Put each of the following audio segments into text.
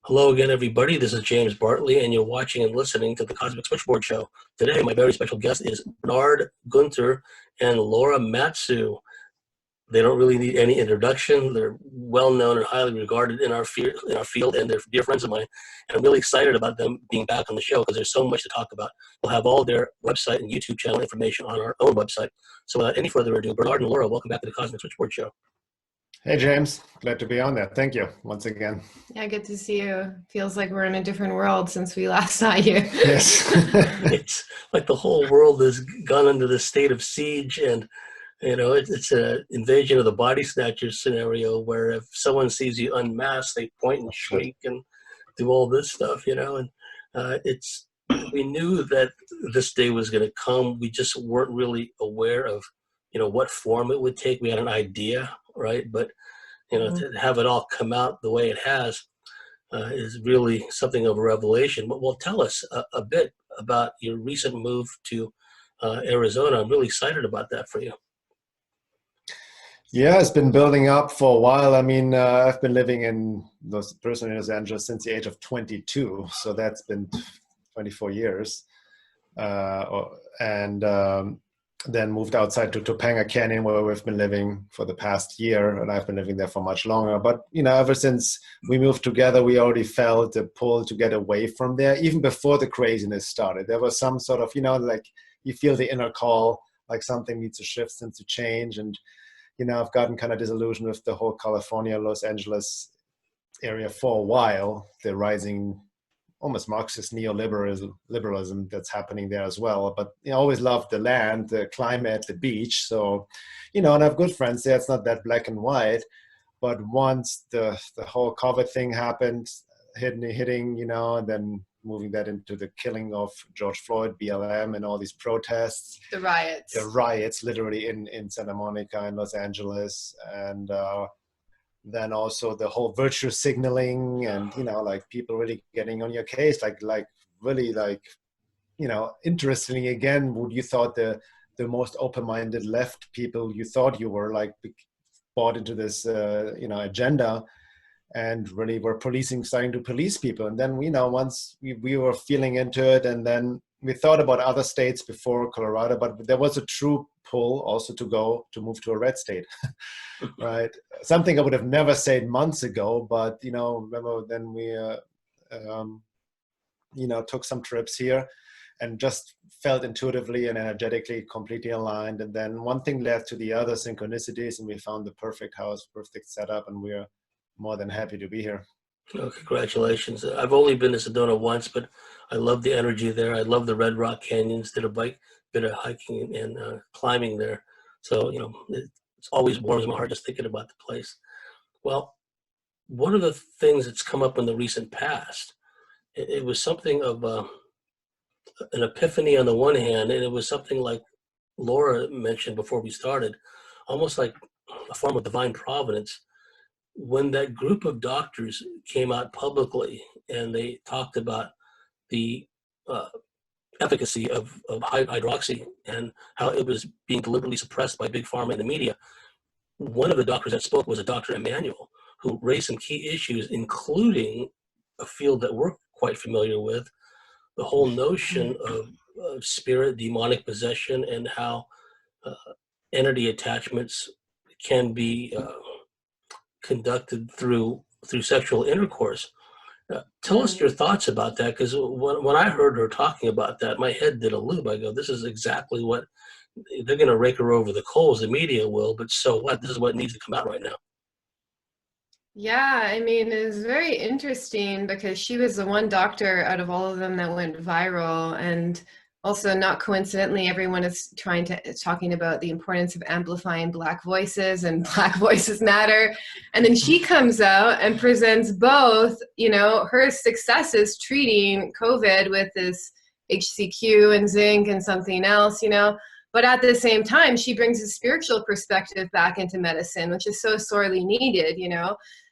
Hello again, everybody. This is James Bartley, and you're watching and listening to the Cosmic Switchboard Show. Today, my very special guest is Bernhard Guenther and Laura Matsue. They don't really need any introduction. They're well known and highly regarded in our field, and they're dear friends of mine. And I'm really excited about them being back on the show because there's so much to talk about. We'll have all their website and YouTube channel information on our own website. So without any further ado, Bernhard and Laura, welcome back to the Cosmic Switchboard Show. Hey, James. Glad to be on there. Thank you once again. Yeah, good to see you. Feels like we're in a different world since we last saw you. Yes. It's like the whole world has gone into this state of siege, and it's an invasion of the body snatchers scenario where if someone sees you unmasked, they point and shriek and do all this stuff, and we knew that this day was going to come. We just weren't really aware of, what form it would take. We had an idea, right? But, to have it all come out the way it has is really something of a revelation. But tell us a bit about your recent move to Arizona. I'm really excited about that for you. Yeah, it's been building up for a while. I mean, I've been living in Los Angeles since the age of 22. So that's been 24 years. Then moved outside to Topanga Canyon, where we've been living for the past year, and I've been living there for much longer. But ever since we moved together, we already felt the pull to get away from there. Even before the craziness started, there was some sort of, like you feel the inner call, like something needs to shift and to change. And I've gotten kind of disillusioned with the whole California, Los Angeles area for a while. The rising, almost Marxist neoliberalism that's happening there as well. But I always loved the land, the climate, the beach. So, and I have good friends there. It's not that black and white. But once the whole COVID thing happened, hitting, and then moving that into the killing of George Floyd, BLM, and all these protests. The riots literally in Santa Monica and Los Angeles. And then also the whole virtue signaling and, like people really getting on your case, like really interestingly again, would you thought the most open-minded left people you thought you were like bought into this, agenda and really were starting to police people. And then, once we were feeling into it, and then we thought about other states before Colorado, but there was a true pull also to move to a red state, right? Something I would have never said months ago, but, remember then we, took some trips here and just felt intuitively and energetically completely aligned. And then one thing led to the other, synchronicities, and we found the perfect house, perfect setup, and we're more than happy to be here. Oh, congratulations. I've only been to Sedona once, but I love the energy there. I love the Red Rock Canyons, did a bit of hiking and climbing there. So, it's always warms my heart just thinking about the place. Well, one of the things that's come up in the recent past, it was something of an epiphany on the one hand, and it was something like Laura mentioned before we started, almost like a form of divine providence. When that group of doctors came out publicly and they talked about the efficacy of hydroxy and how it was being deliberately suppressed by Big Pharma and the media, one of the doctors that spoke was a Dr. Emanuel, who raised some key issues, including a field that we're quite familiar with, the whole notion of spirit, demonic possession, and how entity attachments can be conducted through sexual intercourse. Tell us your thoughts about that, because when I heard her talking about that, my head did a loop. I go, this is exactly what they're going to rake her over the coals. The media will, but so what? This is what needs to come out right now. Yeah, I mean, it's very interesting because she was the one doctor out of all of them that went viral. And also, not coincidentally, everyone is talking about the importance of amplifying Black voices and Black voices matter. And then she comes out and presents both, her successes treating COVID with this HCQ and zinc and something else, but at the same time, she brings a spiritual perspective back into medicine, which is so sorely needed,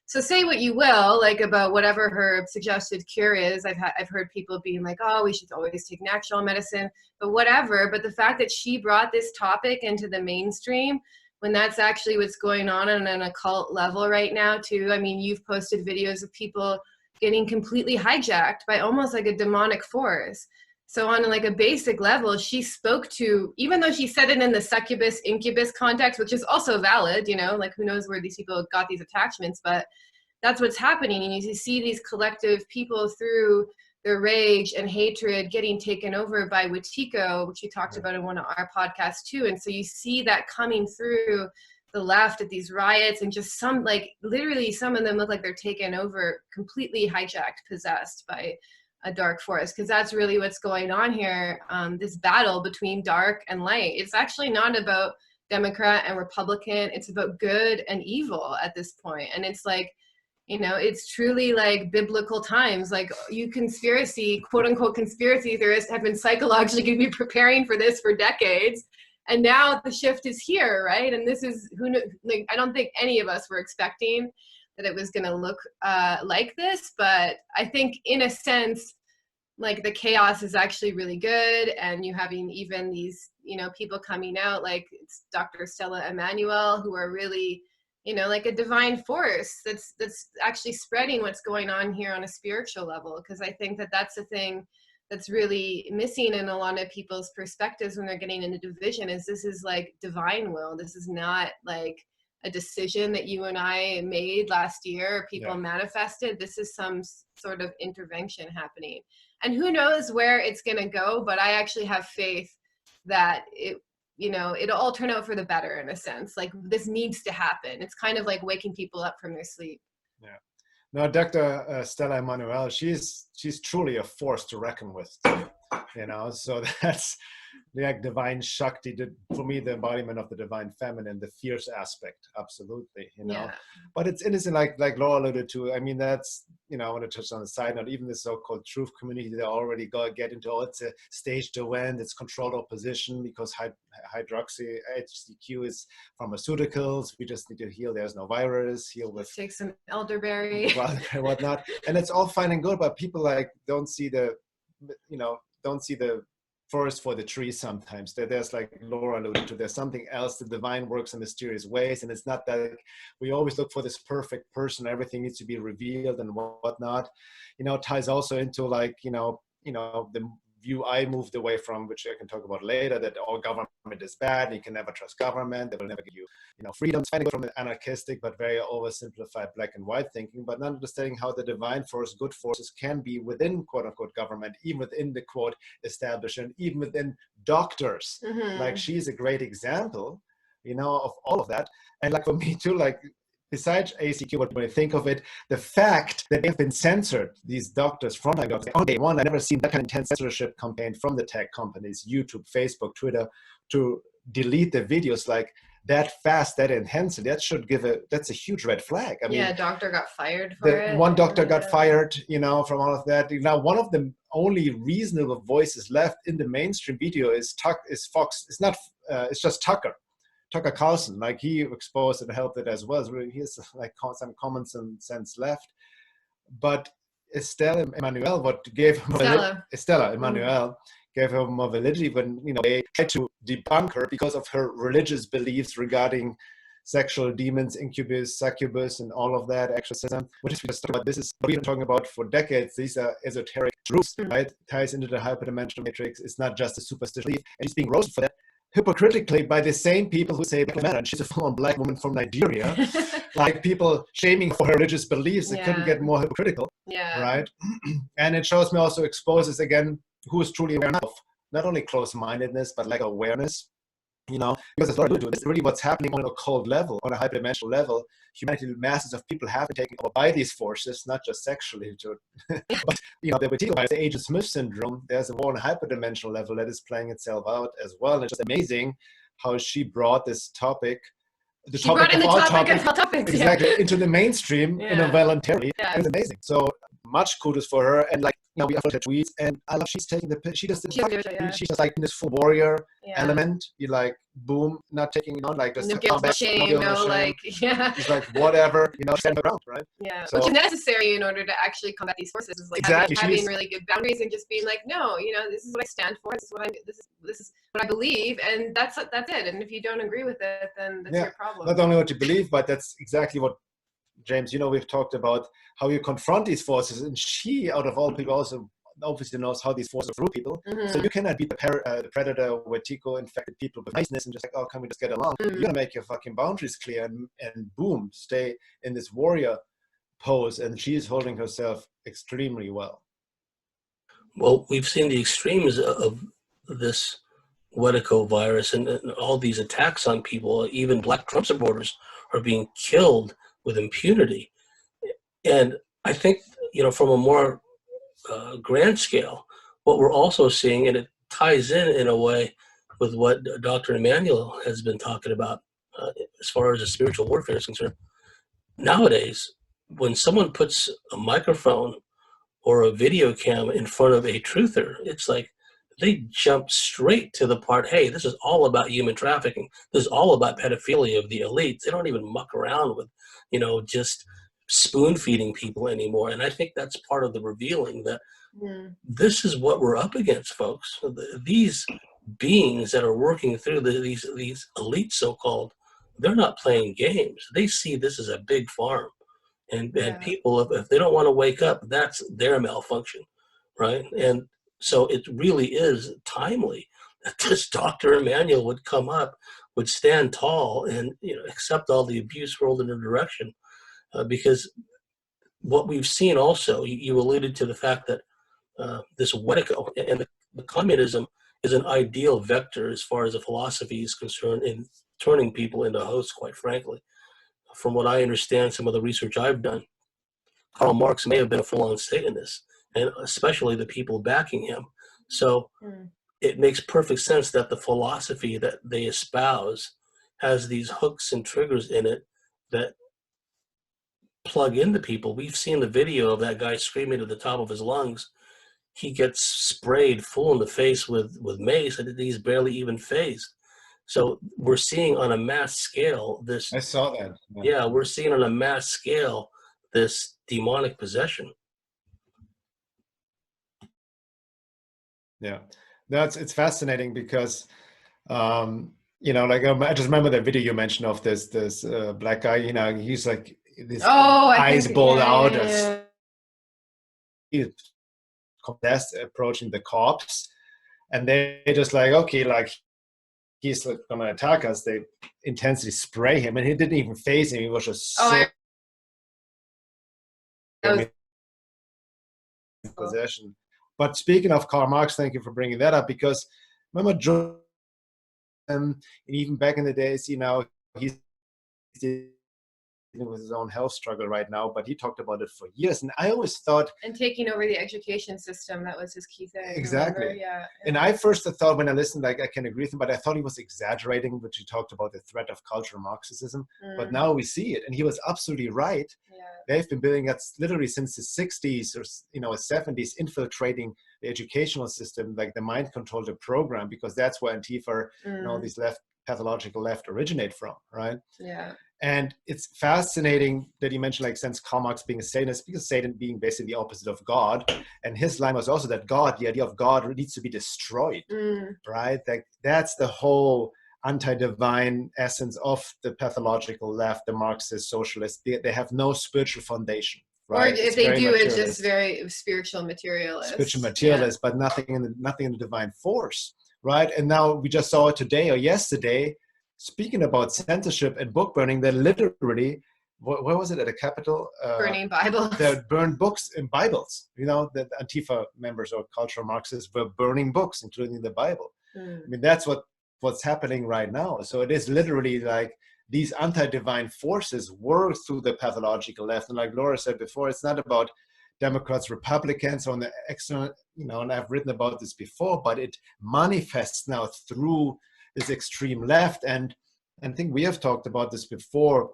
So say what you will, like about whatever her suggested cure is. I've heard people being like, oh, we should always take natural medicine, but whatever. But the fact that she brought this topic into the mainstream, when that's actually what's going on an occult level right now too. I mean, you've posted videos of people getting completely hijacked by almost like a demonic force. So on like a basic level, she spoke to, even though she said it in the succubus incubus context, which is also valid, you know, like who knows where these people got these attachments, but that's what's happening. And you see these collective people through their rage and hatred getting taken over by Wetiko, which we talked about in one of our podcasts too. And so you see that coming through the left at these riots, and just some, like literally some of them look like they're taken over, completely hijacked, possessed by a dark force, because that's really what's going on here. This battle between dark and light. It's actually not about Democrat and Republican. It's about good and evil at this point. And it's like, you know, it's truly like biblical times. Like you conspiracy, quote unquote conspiracy theorists have been psychologically going to be preparing for this for decades. And now the shift is here, right? And this is, who knew, like, I don't think any of us were expecting that it was going to look like this, but I think in a sense, like the chaos is actually really good, and you having even these, you know, people coming out like it's Dr. Stella Emmanuel, who are really, you know, like a divine force that's actually spreading what's going on here on a spiritual level. Because I think that that's the thing that's really missing in a lot of people's perspectives when they're getting into division, is this is like divine will. This is not like a decision that you and I made last year, or people manifested. This is some sort of intervention happening. And who knows where it's going to go, but I actually have faith that it, you know, it'll all turn out for the better in a sense. Like this needs to happen. It's kind of like waking people up from their sleep. Yeah. No, Dr. Stella Emmanuel, she's truly a force to reckon with, you know, so that's like divine Shakti, for me, the embodiment of the divine feminine, the fierce aspect, absolutely, you know. But it's innocent, like Laura alluded to. I mean, that's, you know, I want to touch on the side note, even the so-called truth community, they already get into, oh, it's a stage to end, it's controlled opposition because hydroxy HCQ is pharmaceuticals, we just need to heal, there's no virus, heal with, take some elderberry, whatnot, and it's all fine and good, but people like don't see the forest for the trees sometimes. There's, like Laura alluded to, there's something else. The divine works in mysterious ways, and it's not that we always look for this perfect person, everything needs to be revealed and whatnot. You know, it ties also into like, you know, the view I moved away from, which I can talk about later, that all government is bad, and you can never trust government, they will never give you, you know, freedom. It's kind of from an anarchistic but very oversimplified black and white thinking, but not understanding how the divine force, good forces can be within quote unquote government, even within the quote establishment, even within doctors. Like she's a great example, you know, of all of that. And like for me too, like besides ACQ, when I think of it, the fact that they've been censored, these doctors, frontline doctors, on day one, I've never seen that kind of intense censorship campaign from the tech companies, YouTube, Facebook, Twitter, to delete the videos like that fast, that intensity. That should that's a huge red flag. I mean, a doctor got fired for it. One doctor got fired, you know, from all of that. Now, one of the only reasonable voices left in the mainstream video is Fox. It's not, it's just Tucker Carlson. Like he exposed and helped it as well. He has like some common sense left. But Stella Emmanuel, Stella Emmanuel gave her more validity when, you know, they tried to debunk her because of her religious beliefs regarding sexual demons, incubus, succubus, and all of that, exorcism. Which is just about, this is what we've been talking about for decades. These are esoteric truths, right? Ties into the hyperdimensional matrix. It's not just a superstitious belief, and she's being roasted for that hypocritically by the same people who say Black matter, and she's a full-on black woman from Nigeria. Like people shaming for her religious beliefs. It couldn't get more hypocritical, right? And it shows me, also exposes again who is truly aware of not only close-mindedness but like awareness, you know, because it's really what's happening on a cold level, on a hyperdimensional level. Humanity, masses of people have been taken over by these forces, not just sexually, but, you know, the Agent Smith syndrome. There's a more on a hyperdimensional level that is playing itself out as well. And it's just amazing how she brought this topic, of all topics, exactly, into the mainstream, you know, voluntarily. It's amazing. So much kudos for her. And like, you know, we upload her tweets, and I love she's taking she's just like in this full warrior element. You like, boom, not taking, you know, like just combat, shame, no, like, It's like whatever, you know, stand around, right? So, which is necessary in order to actually combat these forces. Is like having really good boundaries and just being like, no, you know, this is what I stand for. This is what I believe, and that's it. And if you don't agree with it, then that's your problem. Not only what you believe, but that's exactly what James, we've talked about how you confront these forces, and she, out of all people, also obviously knows how these forces rule people. So you cannot beat the predator with Tico-infected people with niceness and just like, oh, can we just get along? You're gonna make your fucking boundaries clear and boom, stay in this warrior pose. And she is holding herself extremely well. Well, we've seen the extremes of this Wetico virus and all these attacks on people. Even Black Trump supporters are being killed with impunity. And I think, from a more grand scale, what we're also seeing, and it ties in a way with what Dr. Emmanuel has been talking about as far as the spiritual warfare is concerned. Nowadays, when someone puts a microphone or a video cam in front of a truther, it's like they jump straight to the part, hey, this is all about human trafficking. This is all about pedophilia of the elites. They don't even muck around with, just spoon feeding people anymore. And I think that's part of the revealing that this is what we're up against, folks. These beings that are working through these elites, so-called, they're not playing games. They see this as a big farm. And people, if they don't want to wake up, that's their malfunction, right? And so it really is timely that this Dr. Emmanuel would come up, would stand tall and accept all the abuse rolled in her direction. Because what we've seen also, you alluded to the fact that this Wetico and the communism is an ideal vector as far as the philosophy is concerned in turning people into hosts, quite frankly. From what I understand, some of the research I've done, Karl Marx may have been a full-on Satanist, and especially the people backing him. So it makes perfect sense that the philosophy that they espouse has these hooks and triggers in it that plug into people. We've seen the video of that guy screaming at the top of his lungs. He gets sprayed full in the face with mace, and he's barely even phased. So we're seeing on a mass scale this. I saw that. Yeah, we're seeing on a mass scale this demonic possession. Yeah, it's fascinating because, like I just remember that video you mentioned of this black guy. He's like this eyes balled out, possessed, approaching the cops, and they just like, okay, like he's like gonna attack us. They intensely spray him, and he didn't even phase him. He was just possession. But speaking of Karl Marx, thank you for bringing that up, because remember, and even back in the days, he's dealing with his own health struggle right now, but he talked about it for years. And I always thought, and taking over the education system, that was his key thing. Exactly. Remember? Yeah. And I first thought, when I listened, like, I can agree with him, but I thought he was exaggerating when he talked about the threat of cultural Marxism. But now we see it, and he was absolutely right. Yeah. They've been building that literally since the 60s or 70s, infiltrating the educational system, like the mind control, the program, because that's where Antifa and all these pathological left originate from, right? Yeah. And it's fascinating that you mentioned, like, since Karl Marx being a Satanist, because Satan being basically the opposite of God. And his line was also that God, the idea of God, needs to be destroyed, right? Like, that's the whole anti-divine essence of the pathological left, the Marxist, socialist. They have no spiritual foundation, right? Or if they do, it's just very spiritual materialist. Spiritual materialist, but nothing in the divine force, right? And now we just saw it today or yesterday, speaking about censorship and book burning, they literally, where was it, at a Capitol? Burning Bibles. They burned books and Bibles. The Antifa members or cultural Marxists were burning books, including the Bible. I mean, that's what's happening right now. So it is literally like these anti-divine forces work through the pathological left. And like Laura said before, it's not about Democrats, Republicans on the external, and I've written about this before, but it manifests now through this extreme left. And I think we have talked about this before.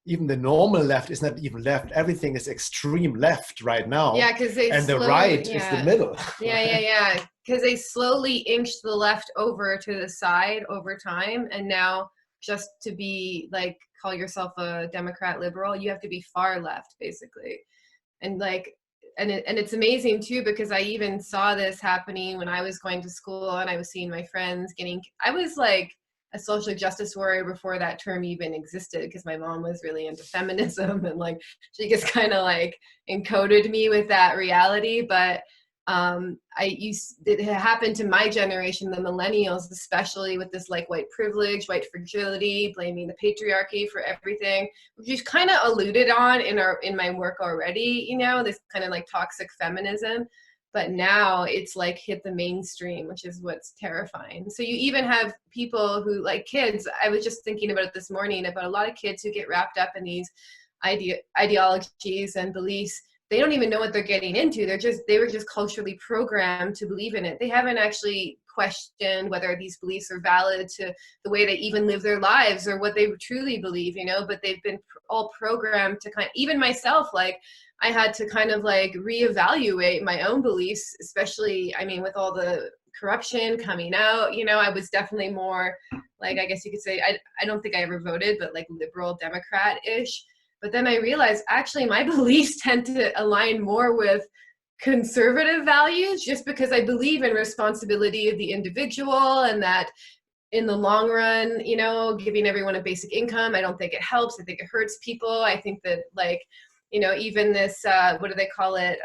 Even the normal left is not even left. Everything is extreme left right now. Yeah, because the right is the middle. Yeah. Because they slowly inched the left over to the side over time, and now just to be like, call yourself a Democrat liberal, you have to be far left, basically. And like, and it's amazing too, because I even saw this happening when I was going to school, and I was seeing my friends I was like a social justice warrior before that term even existed, because my mom was really into feminism and like she just kind of like encoded me with that reality. But it happened to my generation, the millennials, especially, with this like white privilege, white fragility, blaming the patriarchy for everything, which is kind of alluded on in my work already, you know, this kind of like toxic feminism. But now it's like hit the mainstream, which is what's terrifying. So you even have people who, like kids, I was just thinking about it this morning, about a lot of kids who get wrapped up in these ideologies and beliefs. They don't even know what they're getting into. They were just culturally programmed to believe in it. They haven't actually questioned whether these beliefs are valid to the way they even live their lives or what they truly believe, you know, but they've been all programmed to even myself, like, I had to kind of like reevaluate my own beliefs, especially, I mean, with all the corruption coming out, you know, I was definitely more like, I guess you could say, I don't think I ever voted, but like liberal Democrat-ish. But then I realized actually my beliefs tend to align more with conservative values, just because I believe in responsibility of the individual, and that in the long run, you know, giving everyone a basic income, I don't think it helps. I think it hurts people. I think that, like, you know, even this, what do they call it?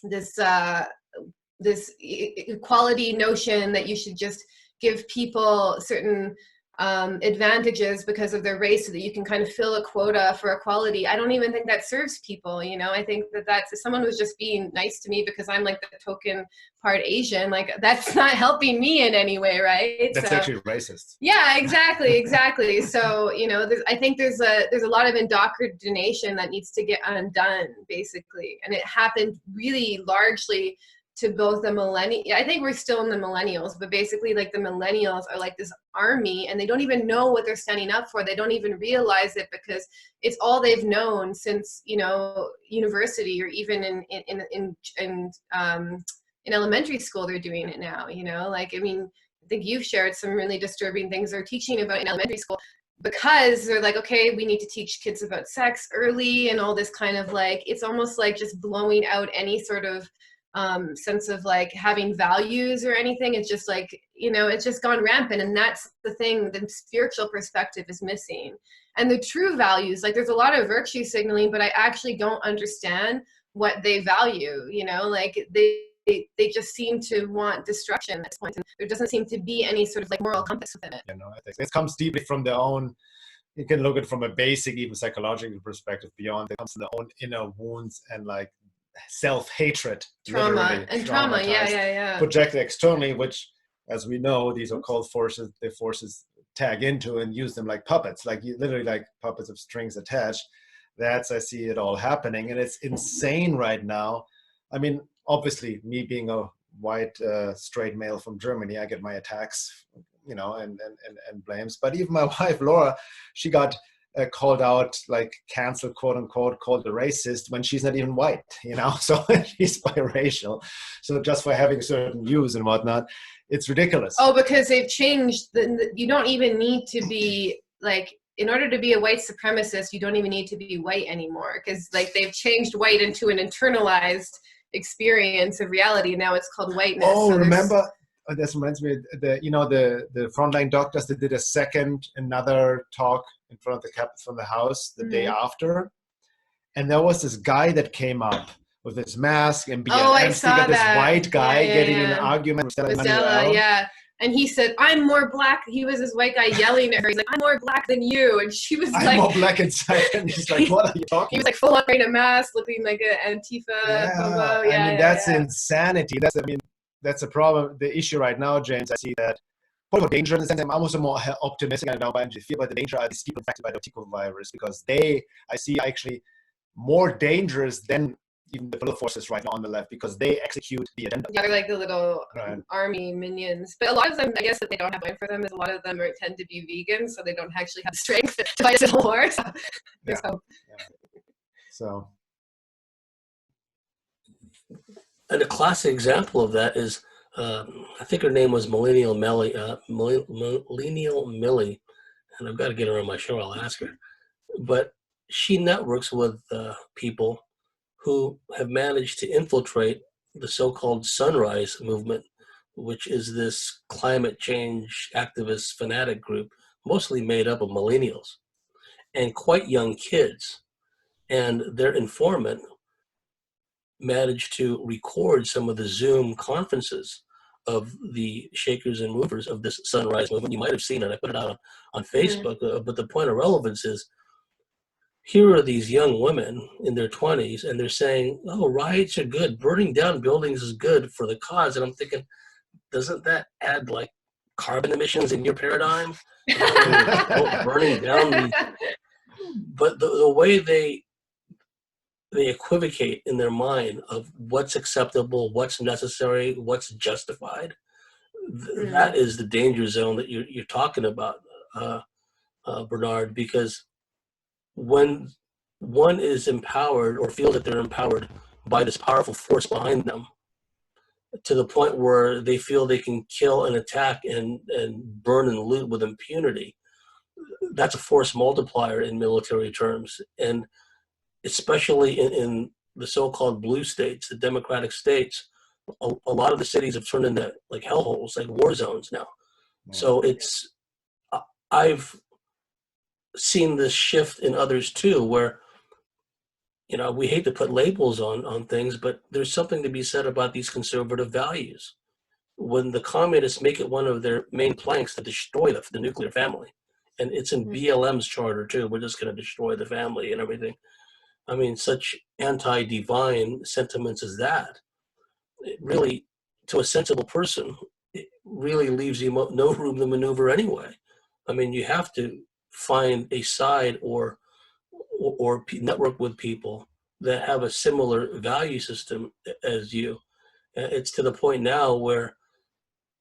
This equality notion that you should just give people certain advantages because of their race so that you can kind of fill a quota for equality. I don't even think that serves people, you know. I think that if someone was just being nice to me because I'm like the token part Asian, like that's not helping me in any way, right? That's actually racist. Yeah, exactly. So, you know, I think there's a lot of indoctrination that needs to get undone, basically. And it happened really largely to both the millennials. I think we're still in the millennials, but basically like the millennials are like this army, and they don't even know what they're standing up for. They don't even realize it because it's all they've known since, you know, university, or even in elementary school. They're doing it now, you know, like, I mean, I think you've shared some really disturbing things they're teaching about in elementary school, because they're like, okay, we need to teach kids about sex early and all this kind of like, it's almost like just blowing out any sort of sense of like having values or anything. It's just like, you know, it's just gone rampant. And that's the thing, the spiritual perspective is missing. And the true values, like there's a lot of virtue signaling, but I actually don't understand what they value, you know, like they just seem to want destruction at this point. And there doesn't seem to be any sort of like moral compass within it. You know, I think it comes deeply from their own. You can look at it from a basic, even psychological perspective beyond. It comes from their own inner wounds and like self-hatred, trauma, yeah, projected externally, which, as we know, these occult forces, the forces tag into and use them like puppets, like literally like puppets of strings attached. I see it all happening, and it's insane right now. I mean, obviously, me being a white straight male from Germany, I get my attacks, you know, and blames. But even my wife Laura, she got called out, like canceled, quote unquote, called a racist when she's not even white, you know. So she's biracial. So just for having certain views and whatnot, it's ridiculous. Oh, because they've changed. You don't even need to be like, in order to be a white supremacist, you don't even need to be white anymore, because like they've changed white into an internalized experience of reality. Now it's called whiteness. Oh, so remember? This reminds me, the frontline doctors that did another talk in front of the House the day after, and there was this guy that came up with his mask and BLM speaker, this white guy getting in an argument with Stella, and he said, "I'm more black." He was this white guy yelling at her. He's like, "I'm more black than you," and she was I'm like, more black inside. And he's like, "What are you talking?" He was like full on wearing a mask, looking like an Antifa photo. I mean, that's insanity. That's a problem. The issue right now, James, I see that quote unquote danger in the sense I'm almost more optimistic. I don't feel about the danger are these people infected by the tickle virus, because I see actually more dangerous than even the political forces right now on the left, because they execute the agenda. Yeah, they're like the little army minions. But a lot of them, I guess, that they don't have going for them is a lot of them tend to be vegan, so they don't actually have the strength to fight a civil war. So. And a classic example of that is, I think her name was Millenial Millie, Millenial Millie, and I've got to get her on my show. I'll ask her. But she networks with people who have managed to infiltrate the so-called sunrise movement, which is this climate change activist fanatic group, mostly made up of millennials and quite young kids. And their informant managed to record some of the Zoom conferences of the shakers and movers of this sunrise movement. You might have seen it. I put it out on Facebook. But the point of relevance is, here are these young women in their 20s, and they're saying, oh, riots are good. Burning down buildings is good for the cause. And I'm thinking, doesn't that add like carbon emissions in your paradigm? Burning down these. But the way they equivocate in their mind of what's acceptable, what's necessary, what's justified. That is the danger zone that you're talking about, Bernhard, because when one is empowered or feels that they're empowered by this powerful force behind them, to the point where they feel they can kill and attack and burn and loot with impunity, that's a force multiplier in military terms. And especially in the so-called blue states, the democratic states, a lot of the cities have turned into like hellholes, like war zones now. So I've seen this shift in others too, where, you know, we hate to put labels on things, but there's something to be said about these conservative values. When the communists make it one of their main planks to destroy the nuclear family, and it's in BLM's charter too, we're just going to destroy the family and everything. I mean, such anti-divine sentiments as that, it really, to a sensible person, it really leaves you no room to maneuver anyway. I mean, you have to find a side or network with people that have a similar value system as you. It's to the point now where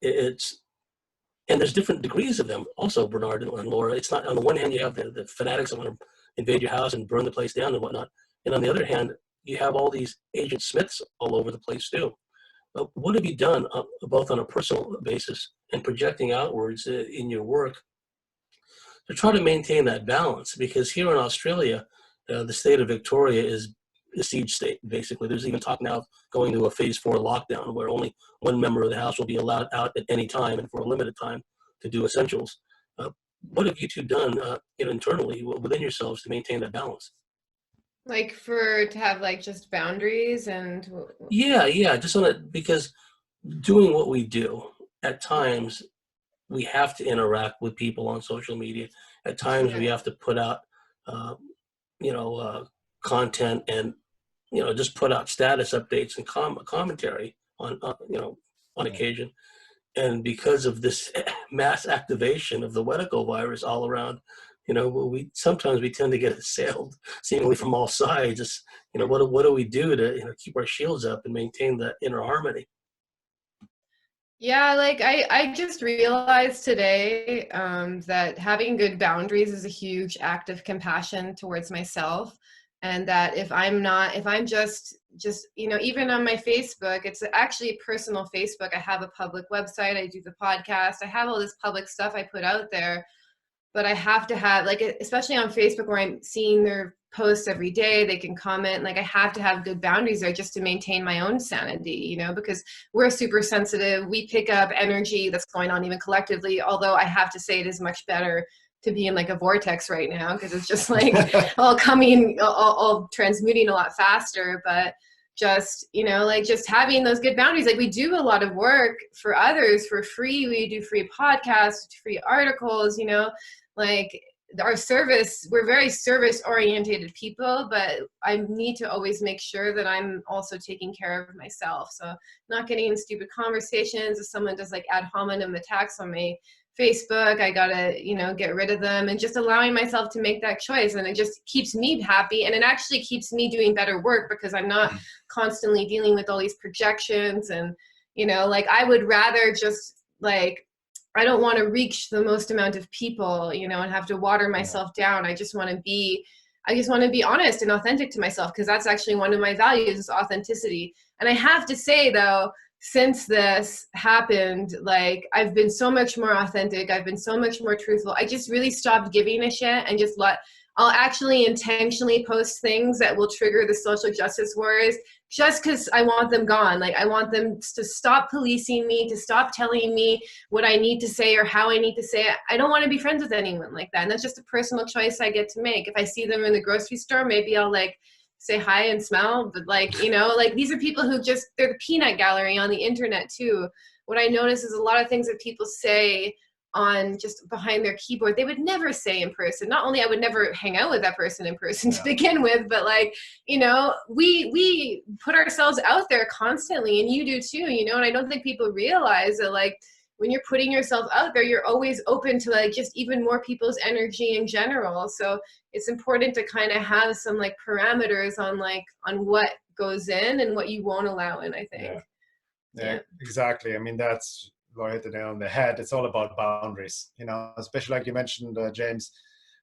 and there's different degrees of them also, Bernhard and Laura. It's not, on the one hand, you have the fanatics that want to invade your house and burn the place down and whatnot. And on the other hand, you have all these Agent Smiths all over the place too. What have you done, both on a personal basis and projecting outwards in your work, to try to maintain that balance? Because here in Australia, the state of Victoria is a siege state, basically. There's even talk now of going to a phase 4 lockdown where only one member of the House will be allowed out at any time and for a limited time to do essentials. What have you two done internally within yourselves to maintain that balance? Like to have like just boundaries and. Yeah, just on it, because doing what we do, at times we have to interact with people on social media. At times we have to put out, content and, just put out status updates and commentary on occasion. And because of this mass activation of the Wedico virus all around, we sometimes tend to get assailed seemingly from all sides. It's, what do we do to keep our shields up and maintain that inner harmony? Yeah, like I just realized today that having good boundaries is a huge act of compassion towards myself. And that if I'm just even on my Facebook, it's actually a personal Facebook. I have a public website. I do the podcast. I have all this public stuff I put out there. But I have to have, like, especially on Facebook where I'm seeing their posts every day, they can comment, like I have to have good boundaries there just to maintain my own sanity, because we're super sensitive. We pick up energy that's going on even collectively, although I have to say it is much better to be in like a vortex right now because it's just like all transmuting a lot faster. But just, just having those good boundaries. Like we do a lot of work for others for free. We do free podcasts, free articles, like our service, we're very service oriented people, but I need to always make sure that I'm also taking care of myself. So not getting in stupid conversations. If someone does like ad hominem attacks on my Facebook, I gotta, get rid of them, and just allowing myself to make that choice. And it just keeps me happy. And it actually keeps me doing better work because I'm not constantly dealing with all these projections. And, like I would rather just like, I don't want to reach the most amount of people, and have to water myself down. I just want to be honest and authentic to myself, because that's actually one of my values is authenticity. And I have to say though, since this happened, like I've been so much more authentic. I've been so much more truthful. I just really stopped giving a shit and just I'll actually intentionally post things that will trigger the social justice warriors just because I want them gone. Like, I want them to stop policing me, to stop telling me what I need to say or how I need to say it. I don't want to be friends with anyone like that. And that's just a personal choice I get to make. If I see them in the grocery store, maybe I'll like say hi and smile. But like, you know, like these are people who just, they're the peanut gallery on the internet too. What I notice is a lot of things that people say on just behind their keyboard, they would never say in person. Not only I would never hang out with that person in person to begin with, but like, you know, we put ourselves out there constantly, and you do too, you know, and I don't think people realize that like when you're putting yourself out there, you're always open to like just even more people's energy in general. So it's important to kind of have some like parameters on like on what goes in and what you won't allow in, I think. Yeah, exactly. I mean, that's Laura hit the nail on the head. It's all about boundaries, you know, especially like you mentioned, James,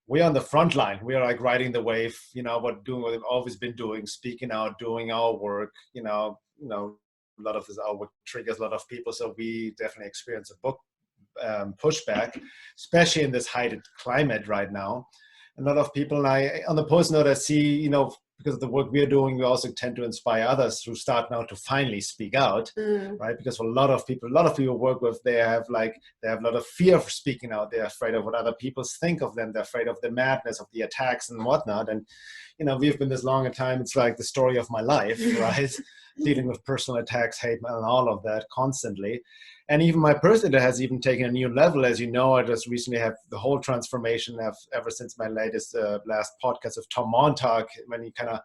we're on the front line. We are like riding the wave, you know, doing what we've always been doing, speaking out, doing our work, you know, a lot of this, our work triggers a lot of people. So we definitely experience a book pushback, especially in this heightened climate right now. A lot of people, and I, on the post note, I see, you know, because of the work we're doing, we also tend to inspire others who start now to finally speak out, right? Because for a lot of people work with, they have a lot of fear for speaking out. They're afraid of what other people think of them. They're afraid of the madness, of the attacks and whatnot. And, you know, we've been this long a time. It's like the story of my life, right? Dealing with personal attacks, hate, and all of that constantly. And even my personality has even taken a new level. As you know, I just recently have the whole transformation ever since my latest last podcast of Tom Montauk, when he kind of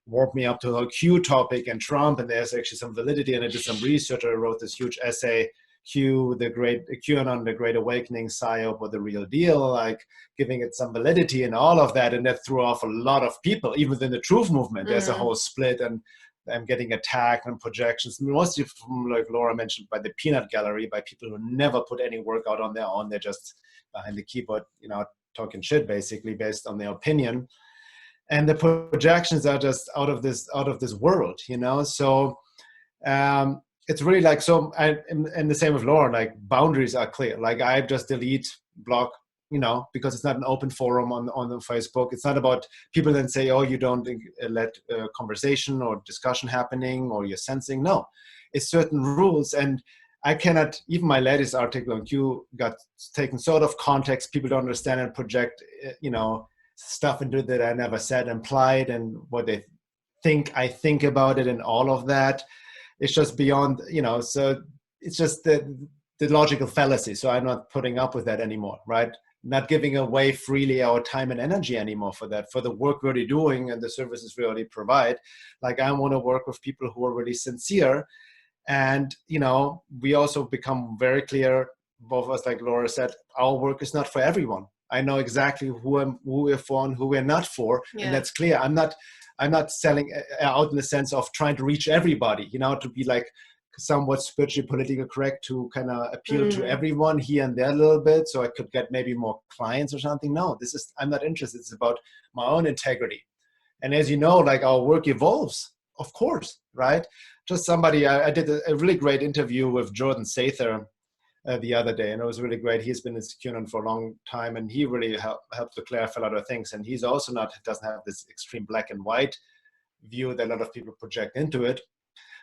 warped me up to the whole Q topic and Trump, and there's actually some validity. And I did some research. I wrote this huge essay, QAnon, the Great Awakening, PSYOP, or the real deal, like giving it some validity and all of that. And that threw off a lot of people, even within the truth movement. There's a whole split, and I'm getting attacked and projections, mostly from, like Laura mentioned, by the peanut gallery, by people who never put any work out on their own. They're just behind the keyboard, you know, talking shit basically based on their opinion. And the projections are just out of this world, you know. So it's really like, so, and the same with Laura, like boundaries are clear. Like I just delete, block, you know, because it's not an open forum on the Facebook. It's not about people then say, oh, you don't let conversation or discussion happening, or you're censoring. No, it's certain rules. And I cannot, even my latest article on Q got taken sort of context. People don't understand and project, you know, stuff into that I never said, implied, and what they think I think about it, and all of that. It's just beyond, you know, so it's just the logical fallacy. So I'm not putting up with that anymore, right? Not giving away freely our time and energy anymore for that, for the work we're already doing and the services we already provide. Like I want to work with people who are really sincere. And, you know, we also become very clear, both of us, like Laura said, our work is not for everyone. I know exactly who we're for and who we're not for. Yeah. And that's clear. I'm not selling out in the sense of trying to reach everybody, you know, to be like somewhat spiritually politically correct, to kind of appeal to everyone here and there a little bit, so I could get maybe more clients or something. No, I'm not interested. It's about my own integrity. And as you know, like our work evolves, of course, right? Just I did a really great interview with Jordan Sather the other day, and it was really great. He's been in QAnon for a long time, and he really helped to clarify a lot of things. And he's also doesn't have this extreme black and white view that a lot of people project into it.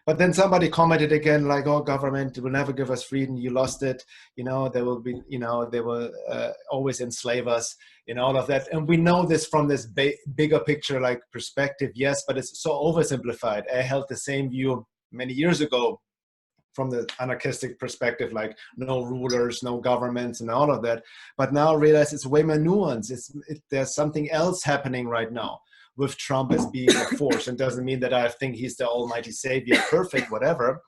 But then somebody commented again, like, oh, government will never give us freedom. You lost it. You know, they will always enslave us in all of that. And we know this from this bigger picture, like perspective, yes, but it's so oversimplified. I held the same view many years ago from the anarchistic perspective, like no rulers, no governments and all of that. But now I realize it's way more nuanced. There's something else happening right now, with Trump as being a force. And doesn't mean that I think he's the almighty savior, perfect, whatever.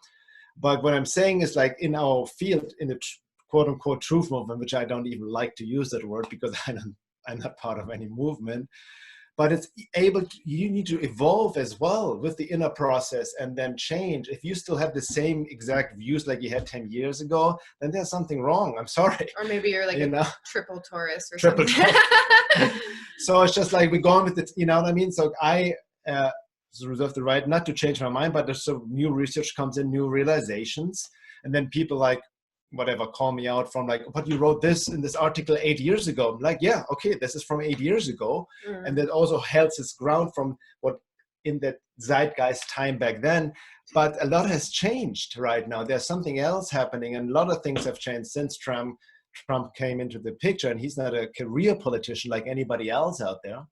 But what I'm saying is, like, in our field, in the quote unquote truth movement, which I don't even like to use that word because I'm not part of any movement, but you need to evolve as well with the inner process and then change. If you still have the same exact views like you had 10 years ago, then there's something wrong. I'm sorry. Or maybe you're like a triple Taurus or something. So it's just like we're going with it, you know what I mean? So I reserve the right not to change my mind, but there's some new research comes in, new realizations. And then people like, whatever, call me out from like, but you wrote this in this article 8 years ago. I'm like, yeah, okay, this is from 8 years ago. And that also helps its ground from what in the zeitgeist time back then. But a lot has changed right now. There's something else happening, and a lot of things have changed since Trump came into the picture, and he's not a career politician like anybody else out there,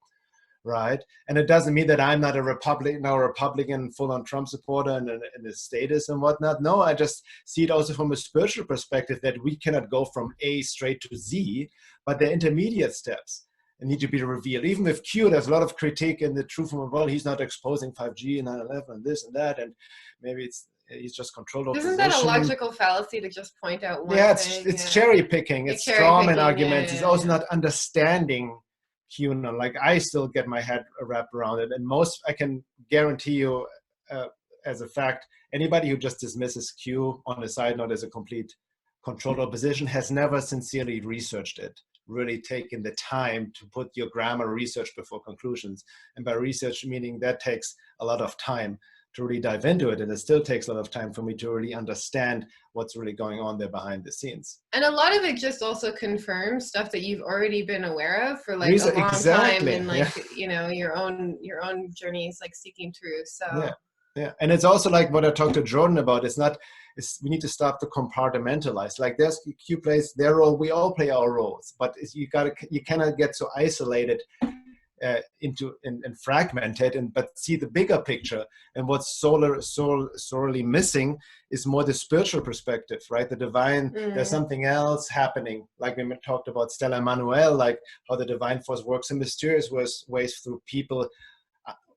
right? And it doesn't mean that I'm not a Republican full-on Trump supporter and a status and whatnot. No, I just see it also from a spiritual perspective that we cannot go from A straight to Z, but the intermediate steps need to be revealed. Even with Q, there's a lot of critique in the truth from, well, he's not exposing 5G and 9/11 and this and that, and maybe he's just controlled opposition. Isn't that a logical fallacy to just point out one thing? It's cherry picking. It's strawman arguments. It's also not understanding QAnon. Like, I still get my head wrapped around it, and I can guarantee you, as a fact, anybody who just dismisses Q on a side note as a complete controlled opposition has never sincerely researched it, really taken the time to put your grammar research before conclusions. And by research, meaning that takes a lot of time to really dive into it, and it still takes a lot of time for me to really understand what's really going on there behind the scenes. And a lot of it just also confirms stuff that you've already been aware of for like a long time, and like you know, your own journeys, like seeking truth. So yeah, and it's also like what I talked to Jordan about. We need to stop to compartmentalize. Like, there's Q plays their role, we all play our roles, but you cannot get so isolated and fragmented, but see the bigger picture. And what's sorely missing is more the spiritual perspective, right? The divine, there's something else happening. Like we talked about Stella Manuel, like how the divine force works in mysterious ways through people,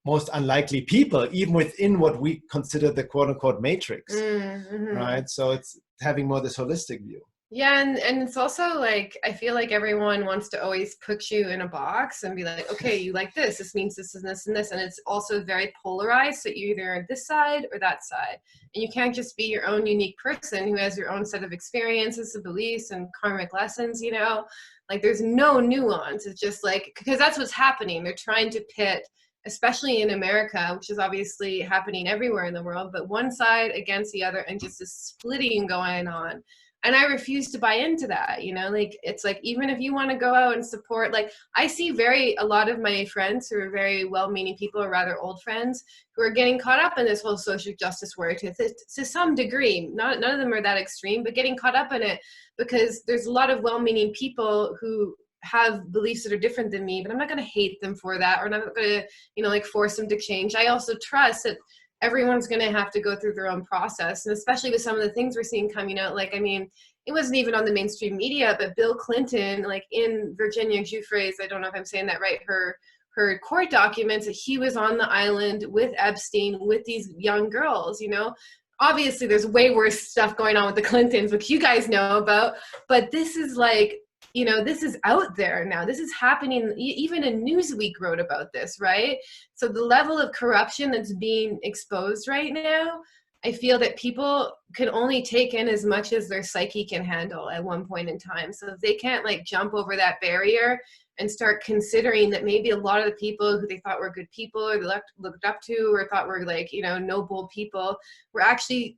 most unlikely people, even within what we consider the quote unquote matrix, right? So it's having more this holistic view. Yeah, and it's also like, I feel like everyone wants to always put you in a box and be like, okay, you like this means this and this and this, and it's also very polarized, so you're either on this side or that side, and you can't just be your own unique person who has your own set of experiences and beliefs and karmic lessons, you know? Like, there's no nuance. It's just like, because that's what's happening. They're trying to pit, especially in America, which is obviously happening everywhere in the world, but one side against the other, and just this splitting going on. And I refuse to buy into that, you know, like, it's like, even if you want to go out and support, like, I see a lot of my friends who are very well-meaning people, or rather old friends, who are getting caught up in this whole social justice work to some degree. None of them are that extreme, but getting caught up in it because there's a lot of well-meaning people who have beliefs that are different than me, but I'm not going to hate them for that, or I'm not going to, you know, like, force them to change. I also trust that everyone's going to have to go through their own process. And especially with some of the things we're seeing coming out, like, I mean, it wasn't even on the mainstream media, but Bill Clinton, like, in Virginia Giuffre's, I don't know if I'm saying that right, her court documents, that he was on the island with Epstein, with these young girls, you know. Obviously, there's way worse stuff going on with the Clintons, which you guys know about, but this is like, you know, this is out there now. This is happening. Even a Newsweek wrote about this, right? So the level of corruption that's being exposed right now, I feel that people can only take in as much as their psyche can handle at one point in time. So if they can't, like, jump over that barrier and start considering that maybe a lot of the people who they thought were good people, or they looked up to, or thought were, like, you know, noble people, were actually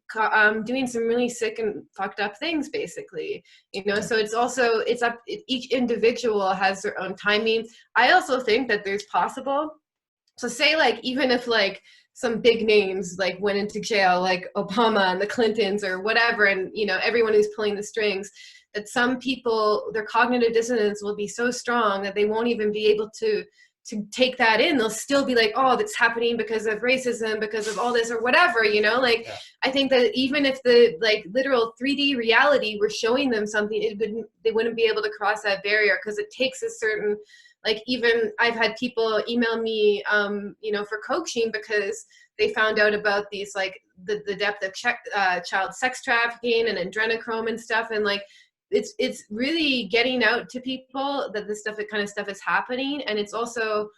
doing some really sick and fucked up things, basically, you know. So it's also, each individual has their own timing. I also think that there's possible, so say, like, even if, like, some big names, like, went into jail, like Obama and the Clintons or whatever, and, you know, everyone who's pulling the strings, that some people, their cognitive dissonance will be so strong that they won't even be able to take that in. They'll still be like, oh, that's happening because of racism, because of all this, or whatever, you know. Like, yeah. I think that even if the, like, literal 3D reality were showing them something, they wouldn't be able to cross that barrier, because it takes a certain, like, even I've had people email me, you know, for coaching because they found out about these, like, the depth of child sex trafficking and adrenochrome and stuff, and, like, it's really getting out to people that this kind of stuff is happening. And it's also,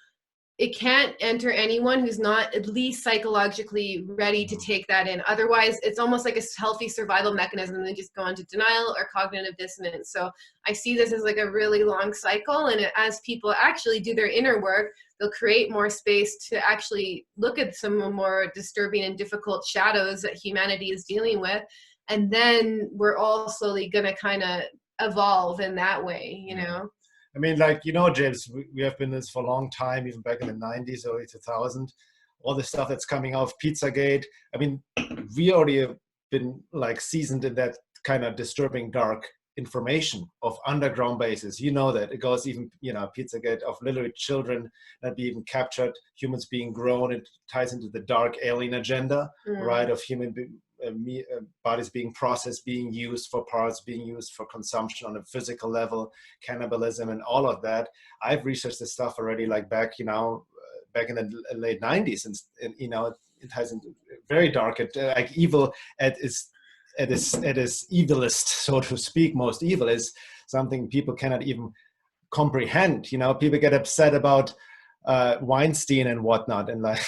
it can't enter anyone who's not at least psychologically ready to take that in. Otherwise, it's almost like a healthy survival mechanism, and they just go into denial or cognitive dissonance. So I see this as, like, a really long cycle, and as people actually do their inner work, they'll create more space to actually look at some more disturbing and difficult shadows that humanity is dealing with. And then we're all slowly going to kind of evolve in that way, you know? I mean, like, you know, James, we have been in this for a long time, even back in the 90s, early 2000s. all the stuff that's coming out of Pizzagate. I mean, we already have been like seasoned in that kind of disturbing dark information of underground bases. You know that it goes even, you know, Pizzagate of literally children that be even captured, humans being grown. It ties into the dark alien agenda, right? Of human bodies being processed, being used for parts, being used for consumption on a physical level, cannibalism and all of that. I've researched this stuff already, like back, you know, back in the late 90s, and you know, it ties into very dark, like evil at its evilest, so to speak. Most evil is something people cannot even comprehend. You know, people get upset about Weinstein and whatnot, and like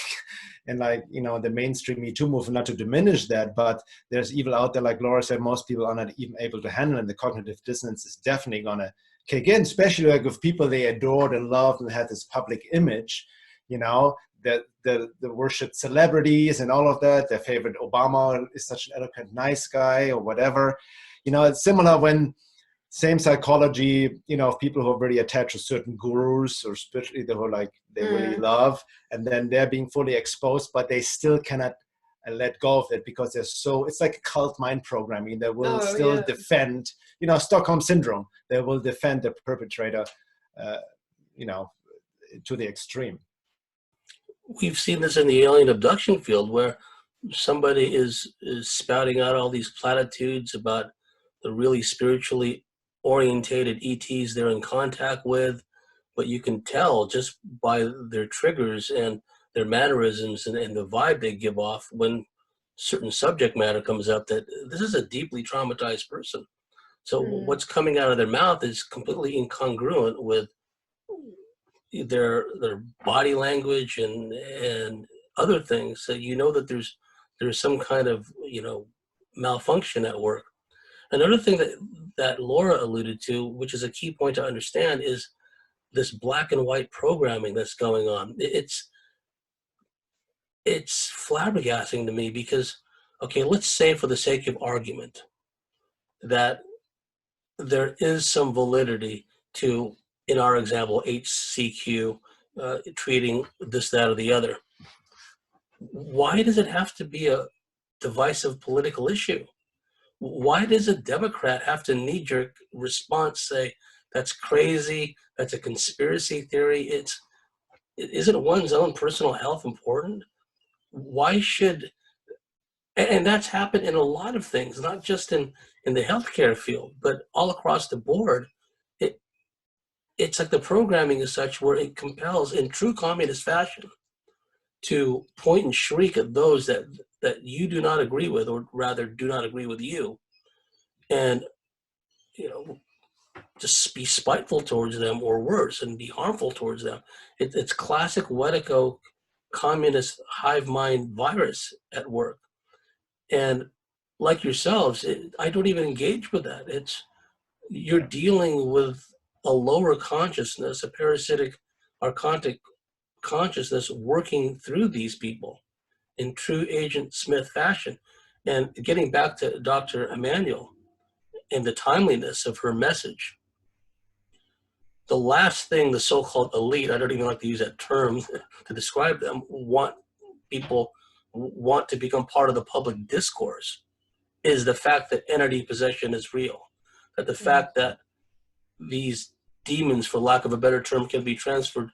you know, the mainstream Me Too movement. Not to diminish that, but there's evil out there, like Laura said, most people are not even able to handle, and the cognitive dissonance is definitely gonna kick in, especially like with people they adored and loved and had this public image. You know, the worshipped celebrities and all of that. Their favorite Obama is such an eloquent, nice guy, or whatever. You know, it's similar when same psychology, you know, of people who are very attached to certain gurus or spiritually who are like they really love, and then they're being fully exposed, but they still cannot let go of it because they're so, it's like a cult mind programming. They will still defend, you know, Stockholm syndrome. They will defend the perpetrator, you know, to the extreme. We've seen this in the alien abduction field, where somebody is spouting out all these platitudes about the really spiritually orientated ETs they're in contact with, but you can tell just by their triggers and their mannerisms and the vibe they give off when certain subject matter comes up that this is a deeply traumatized person. So what's coming out of their mouth is completely incongruent with their body language and other things. So you know that there's some kind of, you know, malfunction at work. Another thing that Laura alluded to, which is a key point to understand, is this black and white programming that's going on. It's flabbergasting to me because, okay, let's say for the sake of argument that there is some validity to, in our example, HCQ treating this, that, or the other. Why does it have to be a divisive political issue? Why does a Democrat have to knee-jerk response say, that's crazy, that's a conspiracy theory? Isn't one's own personal health important? Why should, and that's happened in a lot of things, not just in the healthcare field, but all across the board. It's like the programming is such where it compels, in true communist fashion, to point and shriek at those that you do not agree with, or rather do not agree with you, and, you know, just be spiteful towards them, or worse, and be harmful towards them. It's classic Wetico communist hive mind virus at work. And like yourselves, I don't even engage with that. You're dealing with a lower consciousness, a parasitic, archontic consciousness working through these people in true Agent Smith fashion. And getting back to Dr. Emanuel and the timeliness of her message, the last thing the so-called elite, I don't even like to use that term to describe them, want to become part of the public discourse is the fact that entity possession is real. That the fact that these demons, for lack of a better term, can be transferred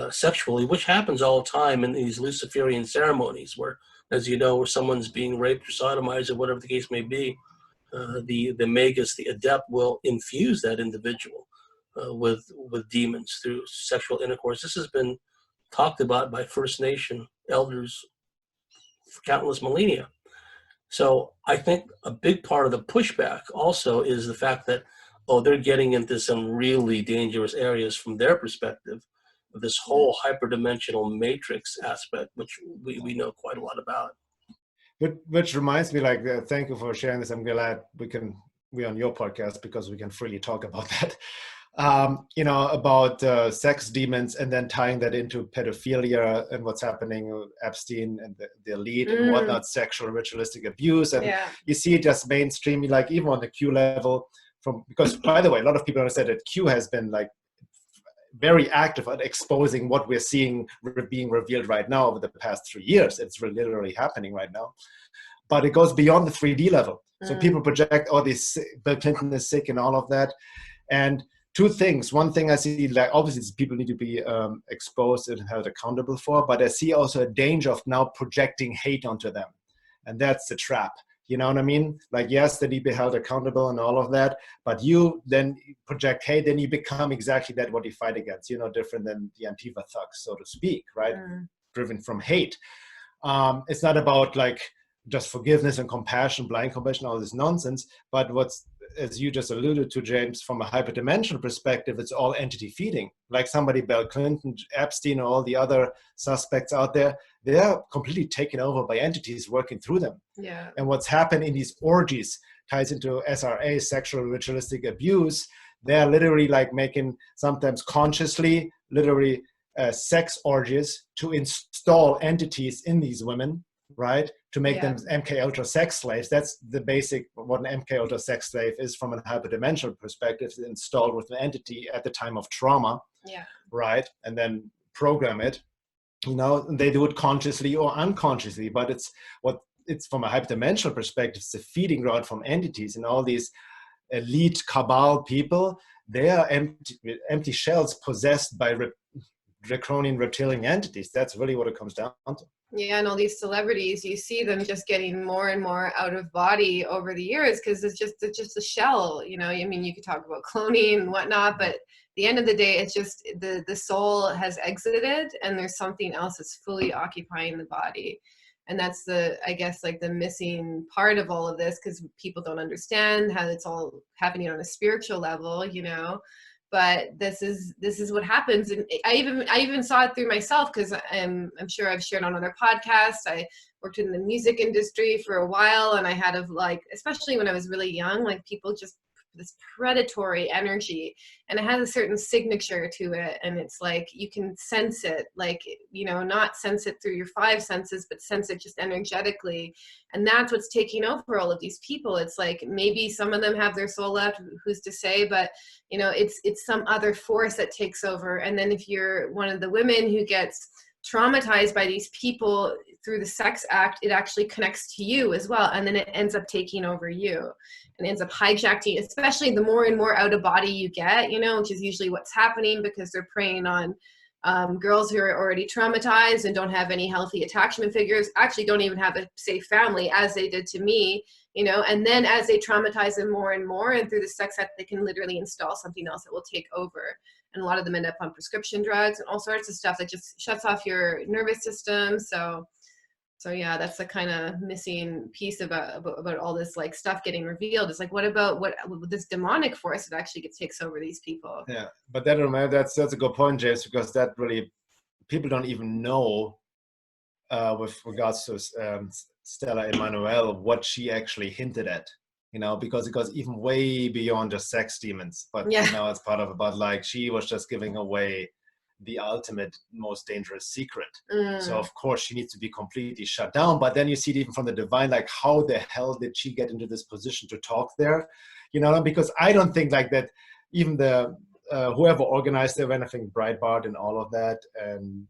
sexually, which happens all the time in these Luciferian ceremonies where, as you know, where someone's being raped or sodomized or whatever the case may be, the magus, the adept, will infuse that individual with demons through sexual intercourse. This has been talked about by First Nation elders for countless millennia. So I think a big part of the pushback also is the fact that, oh, they're getting into some really dangerous areas from their perspective, this whole hyperdimensional matrix aspect, which we know quite a lot about. Which reminds me, like, thank you for sharing this. I'm glad we're on your podcast because we can freely talk about that. You know, about sex demons, and then tying that into pedophilia and what's happening with Epstein and the elite and whatnot, sexual ritualistic abuse. And you see it just mainstream, like even on the Q level, because by the way, a lot of people understand that Q has been like very active at exposing what we're seeing being revealed right now over the past 3 years. It's literally happening right now. But it goes beyond the 3D level. So people project, oh, Bill Clinton is sick and all of that. And two things. One thing I see, like obviously people need to be exposed and held accountable for, but I see also a danger of now projecting hate onto them. And that's the trap. You know what I mean? Like, yes, they need to be held accountable and all of that, but you then project hate, then you become exactly that what you fight against. You're no different than the Antifa thugs, so to speak, right? Driven from hate. It's not about like just forgiveness and compassion, blind compassion, all this nonsense, but what's, as you just alluded to, James, from a hyperdimensional perspective, it's all entity feeding. Like somebody, Bill Clinton, Epstein, or all the other suspects out there, they're completely taken over by entities working through them. Yeah. And what's happened in these orgies ties into SRA, sexual ritualistic abuse. They're literally like making, sometimes consciously, literally sex orgies to install entities in these women, right? To make them MK Ultra sex slaves. That's the basic, what an MK Ultra sex slave is from a hyperdimensional perspective, installed with an entity at the time of trauma, right? And then program it. You know, they do it consciously or unconsciously, but it's from a hyperdimensional perspective, it's the feeding ground from entities, and all these elite cabal people, they are empty shells possessed by draconian reptilian entities. That's really what it comes down to. Yeah, and all these celebrities, you see them just getting more and more out of body over the years because it's just a shell, you know. I mean, you could talk about cloning and whatnot, but at the end of the day, it's just the soul has exited and there's something else that's fully occupying the body. And that's I guess, like the missing part of all of this, because people don't understand how it's all happening on a spiritual level, you know. But this is what happens, and I even saw it through myself, because I'm sure I've shared on other podcasts. I worked in the music industry for a while, and I had especially when I was really young, like people just this predatory energy, and it has a certain signature to it, and it's like you can sense it, like, you know, not sense it through your 5 senses, but sense it just energetically. And that's what's taking over all of these people. It's like maybe some of them have their soul left, who's to say, but you know, it's some other force that takes over. And then if you're one of the women who gets traumatized by these people through the sex act, it actually connects to you as well, and then it ends up taking over you and ends up hijacking, especially the more and more out of body you get, you know, which is usually what's happening, because they're preying on girls who are already traumatized and don't have any healthy attachment figures, actually don't even have a safe family, as they did to me, you know. And then as they traumatize them more and more, and through the sex act, they can literally install something else that will take over. And a lot of them end up on prescription drugs and all sorts of stuff that just shuts off your nervous system. So yeah, that's the kind of missing piece about all this like stuff getting revealed. It's like, what about what this demonic force that actually takes over these people? Yeah, but that's a good point, James, because that really, people don't even know with regards to Stella Emanuel what she actually hinted at, you know, because it goes even way beyond just sex demons. But you know, it's part of it. But like, she was just giving away the ultimate, most dangerous secret. So of course she needs to be completely shut down. But then you see it even from the divine, like, how the hell did she get into this position to talk there? You know, because I don't think like that, even the whoever organized the event, I think Breitbart and all of that, and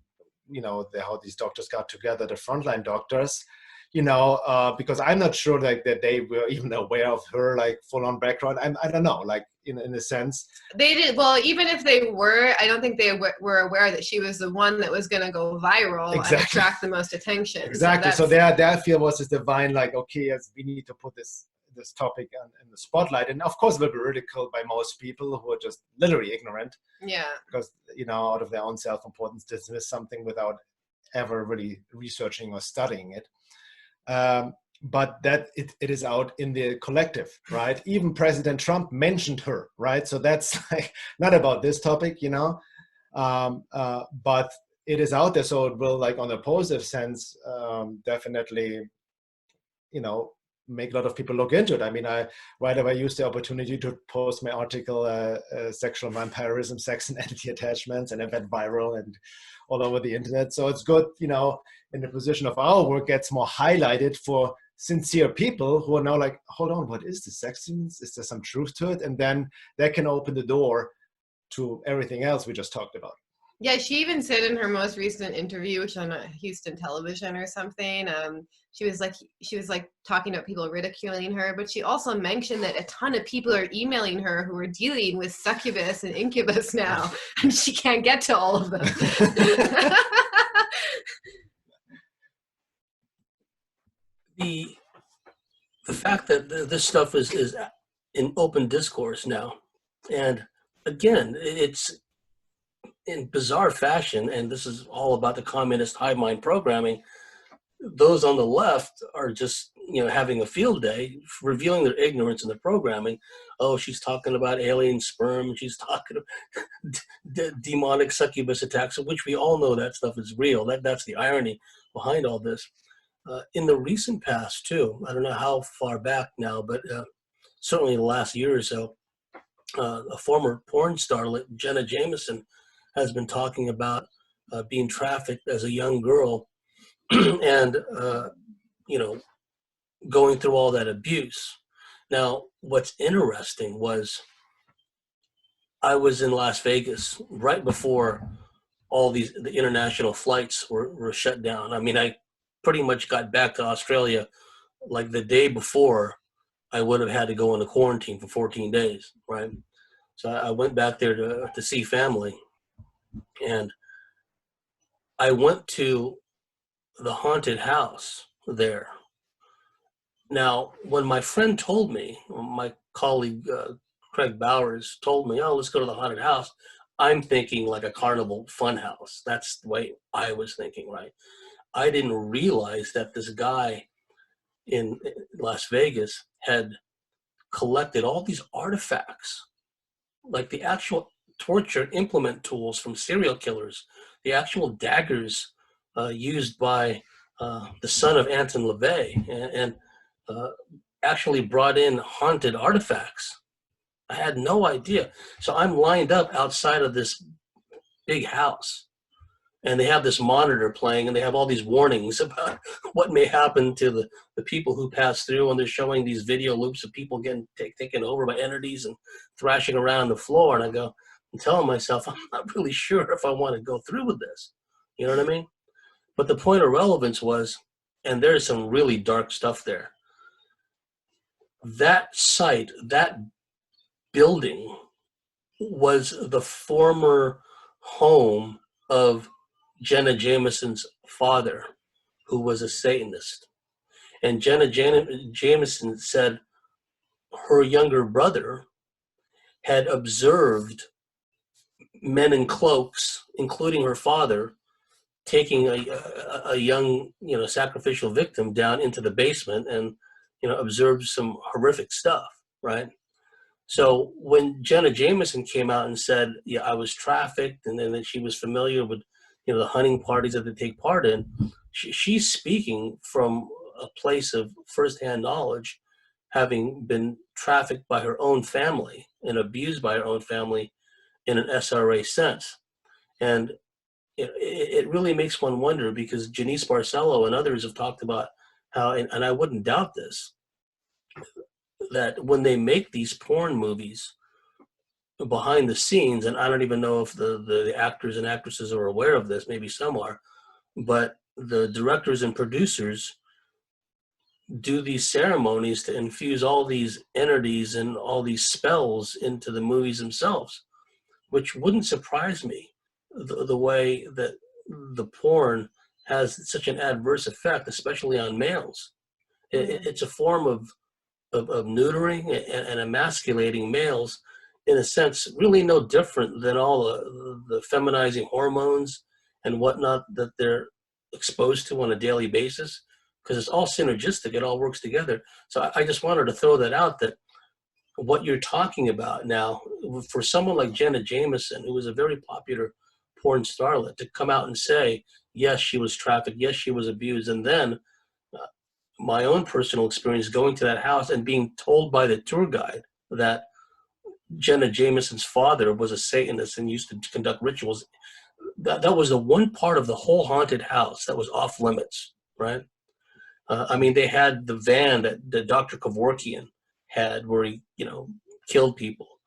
you know, how these doctors got together, the frontline doctors, you know, because I'm not sure like that they were even aware of her like full-on background. I don't know, like in a sense. They did. Well, even if they were, I don't think they were aware that she was the one that was going to go viral and attract the most attention. Exactly. So their fear was this divine, like, okay, yes, we need to put this topic in the spotlight. And of course it will be ridiculed by most people who are just literally ignorant. Yeah. Because, you know, out of their own self-importance, dismiss something without ever really researching or studying it. But that it is out in the collective, right? Even President Trump mentioned her, right? So that's like not about this topic, you know, but it is out there. So it will, like, on a positive sense, definitely, you know, make a lot of people look into it. I mean, right away used the opportunity to post my article, Sexual Vampirism, Sex and Entity Attachments, and it went viral and all over the internet. So it's good, you know, in the position of our work, gets more highlighted for sincere people who are now like, hold on, what is this sex demons? Is there some truth to it? And then that can open the door to everything else we just talked about. Yeah, she even said in her most recent interview, which on Houston television or something, she was like talking about people ridiculing her, but she also mentioned that a ton of people are emailing her who are dealing with succubus and incubus now, and she can't get to all of them. The fact that this stuff is in open discourse now, and again, it's in bizarre fashion, and this is all about the communist hive mind programming. Those on the left are just, having a field day, revealing their ignorance in the programming. Oh, she's talking about alien sperm. She's talking about demonic succubus attacks, which we all know that stuff is real. That's the irony behind all this. In the recent past, too, I don't know how far back now, but certainly the last year or so, a former porn starlet, Jenna Jameson, has been talking about being trafficked as a young girl and, going through all that abuse. Now, what's interesting was I was in Las Vegas right before all the international flights were shut down. I mean, I pretty much got back to Australia like the day before I would have had to go into quarantine for 14 days, right? So I went back there to see family, and I went to the haunted house there. Now, when my friend told me, my colleague Craig Bowers told me, oh, let's go to the haunted house, I'm thinking like a carnival fun house. That's the way I was thinking, right? I didn't realize that this guy in Las Vegas had collected all these artifacts, like the actual torture implement tools from serial killers, the actual daggers used by the son of Anton LaVey, and actually brought in haunted artifacts. I had no idea. So I'm lined up outside of this big house, and they have this monitor playing, and they have all these warnings about what may happen to the people who pass through, and they're showing these video loops of people getting taken over by entities and thrashing around the floor. And I'm telling myself, I'm not really sure if I want to go through with this. You know what I mean? But the point of relevance was, and there's some really dark stuff there, that site, that building was the former home of Jenna Jameson's father, who was a Satanist. And Jenna Jameson said her younger brother had observed men in cloaks, including her father, taking a young, sacrificial victim down into the basement and, observed some horrific stuff, right? So when Jenna Jameson came out and said, yeah, I was trafficked, and then that she was familiar with, the hunting parties that they take part in, she's speaking from a place of firsthand knowledge, having been trafficked by her own family and abused by her own family in an SRA sense. And it really makes one wonder, because Janice Barcelo and others have talked about how, and I wouldn't doubt this, that when they make these porn movies behind the scenes, and I don't even know if the actors and actresses are aware of this, maybe some are, but the directors and producers do these ceremonies to infuse all these entities and all these spells into the movies themselves, which wouldn't surprise me, the way that the porn has such an adverse effect, especially on males. It's a form of neutering and emasculating males, in a sense, really no different than all the feminizing hormones and whatnot that they're exposed to on a daily basis, because it's all synergistic. It all works together. So I just wanted to throw that out, that what you're talking about now, for someone like Jenna Jameson, who was a very popular porn starlet, to come out and say, yes, she was trafficked, yes, she was abused, and then my own personal experience going to that house and being told by the tour guide that Jenna Jameson's father was a Satanist and used to conduct rituals. That was the one part of the whole haunted house that was off limits, right? I mean, they had the van that Dr. Kevorkian had, where he, killed people.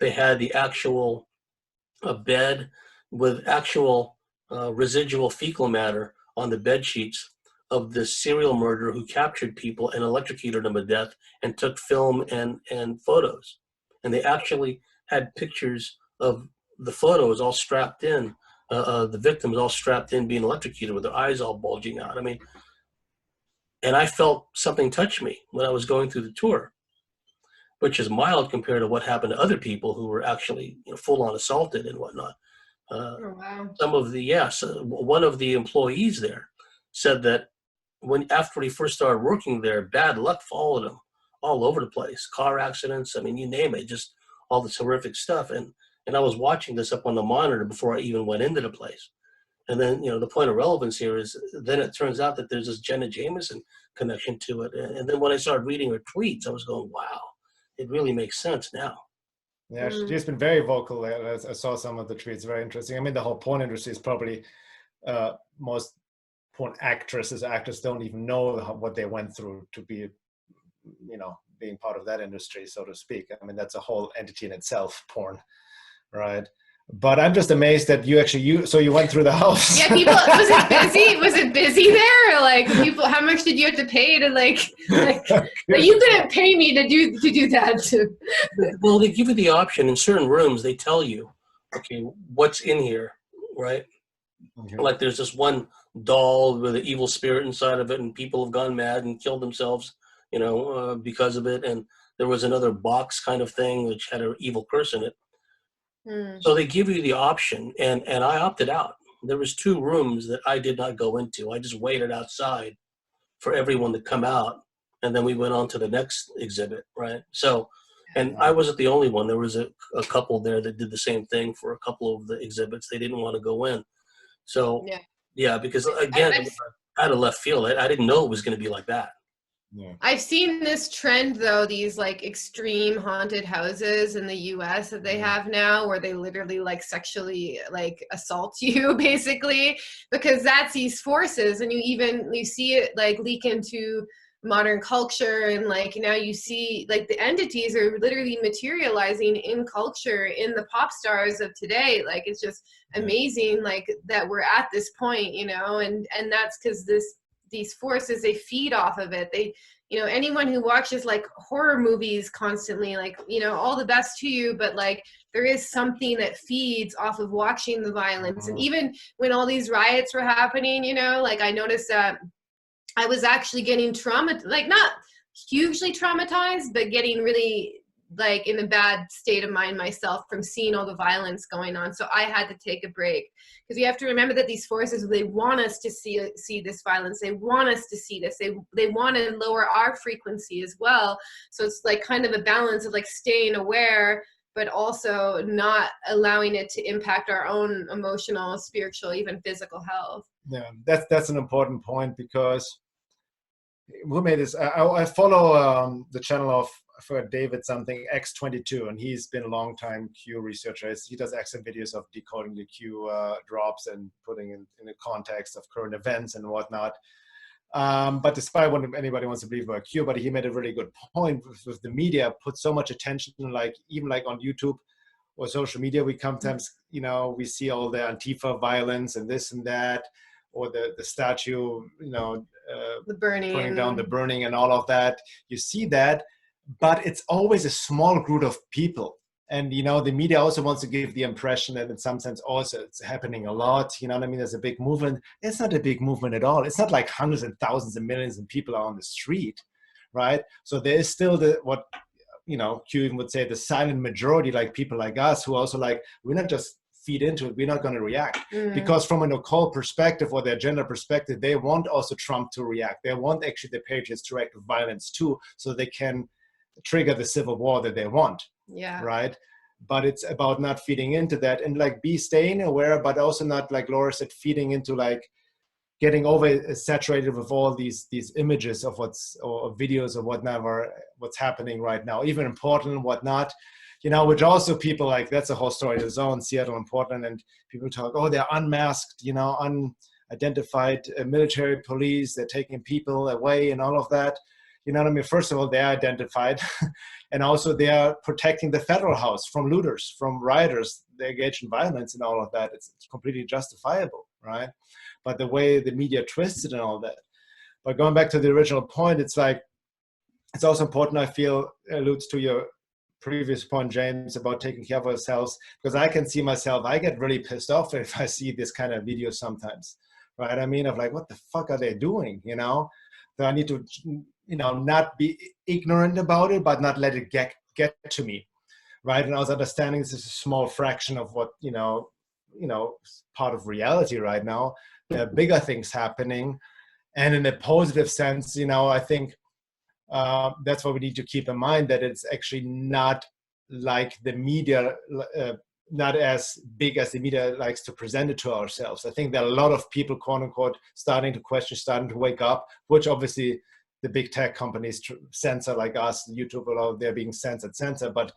they had the actual bed with actual residual fecal matter on the bed sheets of this serial murderer who captured people and electrocuted them to death and took film and photos. And they actually had pictures of the photos all strapped in, the victims all strapped in being electrocuted with their eyes all bulging out. I mean, and I felt something touch me when I was going through the tour, which is mild compared to what happened to other people who were actually, you know, full on assaulted and whatnot. Oh, wow. Some of the, yes, one of the employees there said that after he first started working there, bad luck followed him all over the place. Car accidents, I mean, you name it, just all this horrific stuff. And I was watching this up on the monitor before I even went into the place. And then, you know, the point of relevance here is then it turns out that there's this Jenna Jameson connection to it. And then when I started reading her tweets, I was going, wow, it really makes sense now. Yeah, she's been very vocal. I saw some of the tweets, very interesting. I mean, the whole porn industry is probably most porn actors don't even know what they went through to be, you know, being part of that industry, so to speak. I mean, that's a whole entity in itself, porn, right? But I'm just amazed that you went through the house. Yeah, people, was it busy? Was it busy there? Or like, people, how much did you have to pay to like you couldn't pay me to do that. Well, they give you the option in certain rooms. They tell you, okay, what's in here, right? Okay. Like there's this one doll with an evil spirit inside of it, and people have gone mad and killed themselves, you know, because of it. And there was another box kind of thing which had an evil curse in it. So they give you the option, and I opted out. There was 2 rooms that I did not go into. I just waited outside for everyone to come out, and then we went on to the next exhibit, right? So, and I wasn't the only one. There was a couple there that did the same thing for a couple of the exhibits. They didn't want to go in. So, yeah, because again, out of left field, I didn't know it was going to be like that. Yeah. I've seen this trend though, these like extreme haunted houses in the US that they have now, where they literally like sexually like assault you basically, because that's these forces. And you see it like leak into modern culture, and like now you see like the entities are literally materializing in culture, in the pop stars of today. Like it's just amazing, like that we're at this point, you know, and that's because these forces, they feed off of it. They, you know, anyone who watches like horror movies constantly, like, you know, all the best to you, but like there is something that feeds off of watching the violence. And even when all these riots were happening, you know, like I noticed that I was actually getting like not hugely traumatized, but getting really like in a bad state of mind myself from seeing all the violence going on. So I had to take a break, because you have to remember that these forces, they want us to see this violence. They want us to see this. They want to lower our frequency as well. So it's like kind of a balance of like staying aware, but also not allowing it to impact our own emotional, spiritual, even physical health. Yeah, that's an important point, because who made this? I follow the channel of, I forgot, David something, X22, and he's been a long time Q researcher. He does excellent videos of decoding the Q drops and putting in the context of current events and whatnot. But despite what anybody wants to believe about Q, but he made a really good point with the media, put so much attention, like even like on YouTube or social media, we sometimes, you know, we see all the Antifa violence and this and that, or the statue, you know, the burning, putting down the burning and all of that. You see that, but it's always a small group of people. And, you know, the media also wants to give the impression that in some sense also it's happening a lot. You know what I mean? There's a big movement. It's not a big movement at all. It's not like hundreds and thousands and millions of people are on the street, right? So there is still what, you know, Q even would say, the silent majority, like people like us, who also like, we're not just feed into it, we're not going to react. Because from an occult perspective or their gender perspective, they want also Trump to react. They want actually the Patriots to react with violence too, so they can trigger the civil war that they want. Yeah. Right. But it's about not feeding into that, and like staying aware, but also not, like Laura said, feeding into like getting over saturated with all these images of or videos of what's happening right now, even in Portland and whatnot, you know, which also people like, that's a whole story to zone, Seattle and Portland, and people talk, oh, they're unmasked, you know, unidentified military police, they're taking people away and all of that. You know what I mean? First of all, they're identified, and also they are protecting the federal house from looters, from rioters. They engage in violence and all of that. It's completely justifiable, right? But the way the media twists it and all that. But going back to the original point, it's like, it's also important, I feel, alludes to your previous point, James, about taking care of ourselves, because I can see myself, I get really pissed off if I see this kind of video sometimes, right? I mean, of like, what the fuck are they doing, you know? So I need to, you know, not be ignorant about it, but not let it get to me, right? And I was understanding this is a small fraction of what, you know, part of reality right now. There are bigger things happening. And in a positive sense, you know, I think that's what we need to keep in mind, that it's actually not like the media, not as big as the media likes to present it to ourselves. I think there are a lot of people, quote unquote, starting to question, starting to wake up, which obviously the big tech companies censor, like us, YouTube, they're being censored. But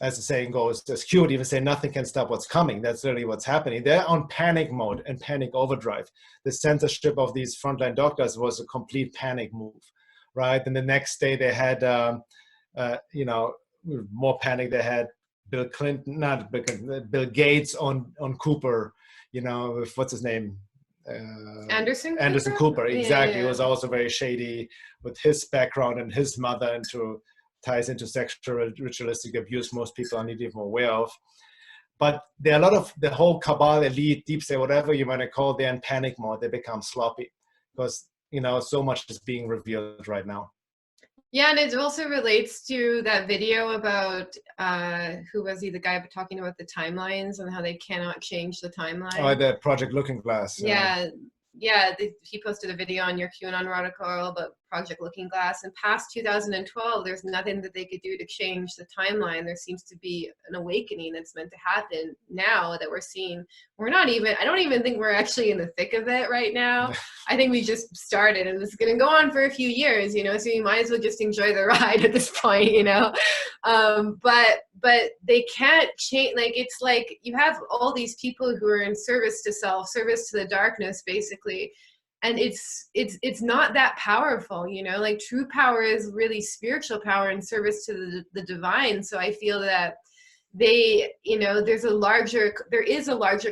as the saying goes, as Q would even say, nothing can stop what's coming. That's really what's happening. They're on panic mode and panic overdrive. The censorship of these frontline doctors was a complete panic move, right? And the next day they had, you know, more panic. They had Bill Gates on Cooper, you know, with, what's his name? Anderson Cooper, exactly. Yeah. It was also very shady with his background and his mother, and ties into sexual ritualistic abuse most people are not even aware of. But there are a lot of the whole cabal, elite, deep state, whatever you want to call, they're in panic mode. They become sloppy because, you know, so much is being revealed right now. Yeah, and it also relates to that video about, who was he, the guy talking about the timelines and how they cannot change the timeline. Oh, the Project Looking Glass. Yeah, he posted a video on your QAnon article about Project Looking Glass. And past 2012, there's nothing that they could do to change the timeline. There seems to be an awakening that's meant to happen now that we're seeing. I don't even think we're actually in the thick of it right now. I think we just started, and it's going to go on for a few years, you know, so you might as well just enjoy the ride at this point, you know. But they can't change. Like, it's like you have all these people who are in service to self, service to the darkness, basically, and it's not that powerful, you know. Like, true power is really spiritual power in service to the divine. So I feel that they, you know, there is a larger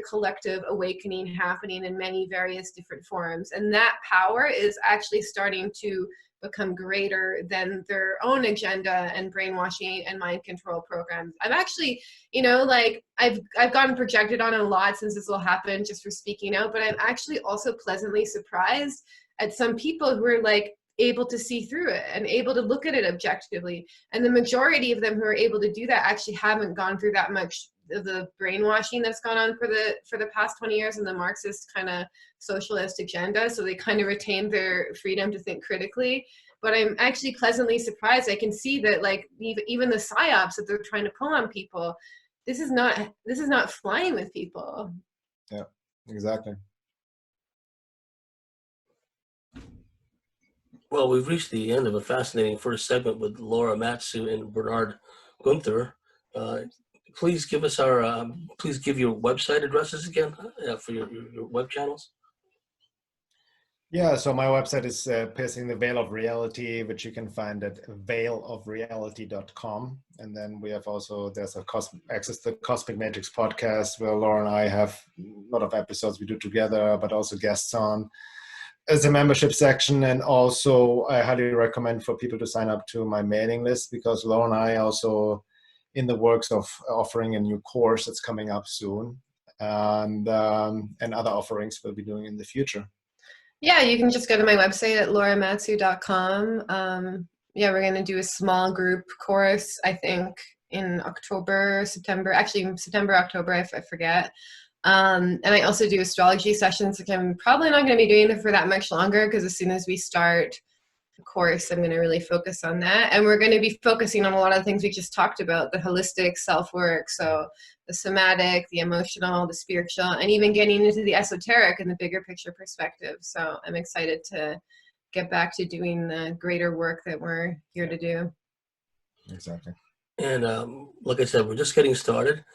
collective awakening happening in many various different forms, and that power is actually starting to become greater than their own agenda and brainwashing and mind control programs. I've actually, you know, like I've gotten projected on a lot since this all happened just for speaking out, but I'm actually also pleasantly surprised at some people who are like able to see through it and able to look at it objectively. And the majority of them who are able to do that actually haven't gone through that much of the brainwashing that's gone on for the past 20 years in the Marxist kind of socialist agenda. So they kind of retain their freedom to think critically. But I'm actually pleasantly surprised. I can see that, like, even the psyops that they're trying to pull on people, this is not flying with people. Yeah, exactly. Well, we've reached the end of a fascinating first segment with Laura Matsue and Bernhard Guenther. Please give us please give your website addresses again for your web channels. Yeah, so my website is Piercing the Veil of Reality, which you can find at veilofreality.com. And then we have also, there's access to the Cosmic Matrix podcast, where Laura and I have a lot of episodes we do together, but also guests on. As a membership section, and also I highly recommend for people to sign up to my mailing list, because Laura and I also in the works of offering a new course that's coming up soon, and other offerings we'll be doing in the future. Yeah, you can just go to my website at lauramatsue.com. Yeah, we're going to do a small group course, I think, in September, October, I forget. And I also do astrology sessions, which I'm probably not going to be doing it for that much longer, because as soon as we start the course, I'm going to really focus on that. And we're going to be focusing on a lot of things we just talked about, the holistic self-work, so the somatic, the emotional, the spiritual, and even getting into the esoteric and the bigger picture perspective. So I'm excited to get back to doing the greater work that we're here to do. Exactly. And like I said, we're just getting started.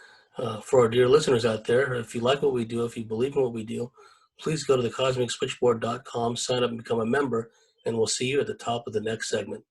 For our dear listeners out there, if you like what we do, if you believe in what we do, please go to thecosmicswitchboard.com, sign up and become a member, and we'll see you at the top of the next segment.